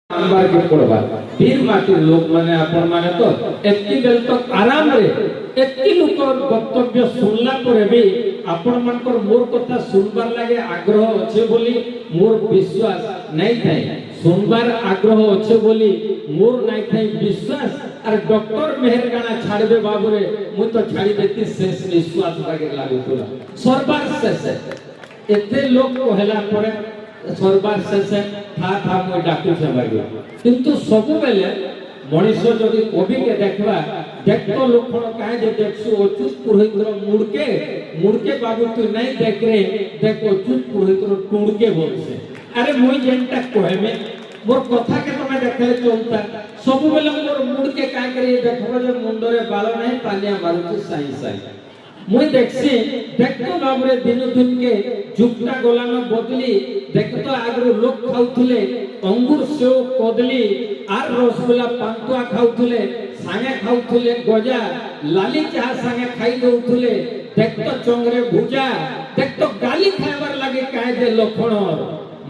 अंबार के पड़वा वीर माटी लोक माने आपण माने तो एत्ती बेल तो आराम रे एत्ती लोक वक्तव्य सुनला परे भी आपण मानकर मोर कथा सुनबार लागे आग्रह अछि बोली मोर विश्वास नहीं थाए सुनबार आग्रह अछि बोली मोर नहीं थाए विश्वास अरे डॉक्टर मेहरगाना छाड़बे बाबू रे मु तो छाड़ी देती शेष विश्वास लागे लागुतला सरबार शेष एते लोक कहला परे सरबार शेष था मु डाकू से बागे किंतु सब बेले मनुष्य जदि कवि के देखबा देखतो लक्षण काहे जे देखसु अच्युत पुरोहितर मुड़के बाबू तू नहीं देख रे देख अच्युत पुरोहितर टुड़के बोलसे अरे मुई जेंटा कहमे मोर कथा के तमे देखले चलता सब बेले मोर मुड़के काहे करे देखबो जे मुंडरे बाल नहीं पालिया मारुती साई साई मुई देखसी देखतो बाबरे दिन दिन के जुगटा गोलानो बदली देखतो आगरो लोक खाउथले अंगूर सेव कदली आर रसगोल्ला पांतुआ खाउथले सांगे खाउथले गजा लाली चाह सांगे खाई दउथले देखतो चंगरे भुजा देखतो गाली खाइबार लागे काहे जे लक्षण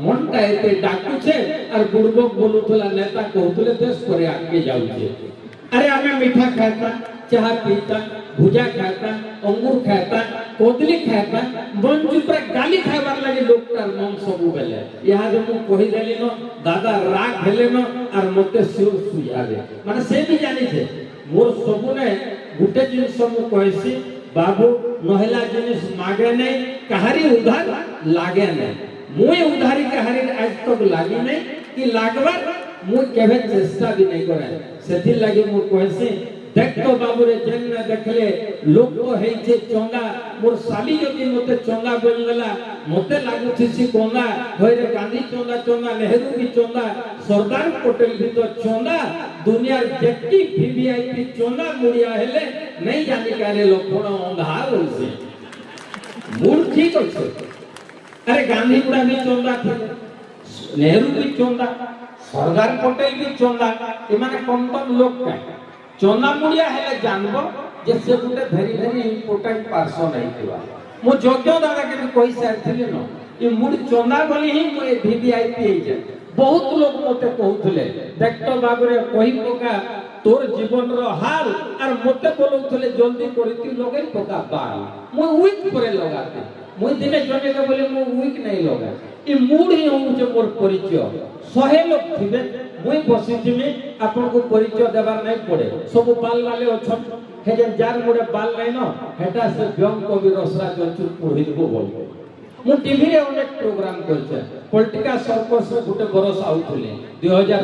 मनटा एते डाकू छे और बुड़बक बोलुथला नेता कहउथले देश करे आगे जाउछे अरे हमें मीठा खाता चाह पीता भुजा खाता अंगूर खाता कदली खाता मन चुपरा गाली खाइबार लागे लोकटार मन सबु बेले यहाँ जो मु कहि देली न दादा राग हेले न और मते सिर सुयाले माने से भी जानि छे मोर सबु ने गुटे जिनिस मु कहसी बाबू नहला जिनिस मागे नै कहारी उधार लागे नै मुई उधारी कहारी आज तक लागी नै कि लागबार मु केबे चेष्टा भी नै करे सेथि लागि मु कहसी देखतो बाबू रे जेन न देखले लोक तो हेइ छे चंगा मोर साली जति मते चंगा बोलला मते लागुछि सी कोंगा होय रे गांधी चंगा चंगा नेहरू भी चंगा सरदार पटेल भी तो चंगा दुनिया जेति वीवीआईपी चंगा मुड़िया हेले नहीं जानि कारे लक्षण अंधार होइसे मूल ठीक अछि अरे गांधी गुड़ा भी चंगा थे नेहरू भी चंगा सरदार पटेल भी चंगा ए माने कम कम लोक का चंदा मुड़िया हेले जानबो जे से गुटे भेरी भेरी इंपोर्टेंट पर्सन है थिवा मो जोग्य दादा के भी कोई सारथिले न ई मुड़ चंदा बोली ही मो वीवीआईपी हे जे बहुत लोग मते कहउथले देखतो बाबरे कहि पोका तोर जीवन रो हाल और मते बोलउथले जल्दी करती लोगे पोका बाल मो वीक परे लगाते मो दिने जने के बोले मो वीक नहीं लगा ई मूड ही हो जे मोर परिचय 100 लोग थिबे मुई बसिथिमे आपन को परिचय देबार नहीं पड़े सब बाल वाले अछन हे जे जार मोरे बाल नहीं न हेटा से व्यंग कवि रसराज अच्युत पुरोहित को बोलबो मु टीवी रे अनेक प्रोग्राम करछे पॉलिटिकल सर्कस रे गुटे बरस आउथले 2000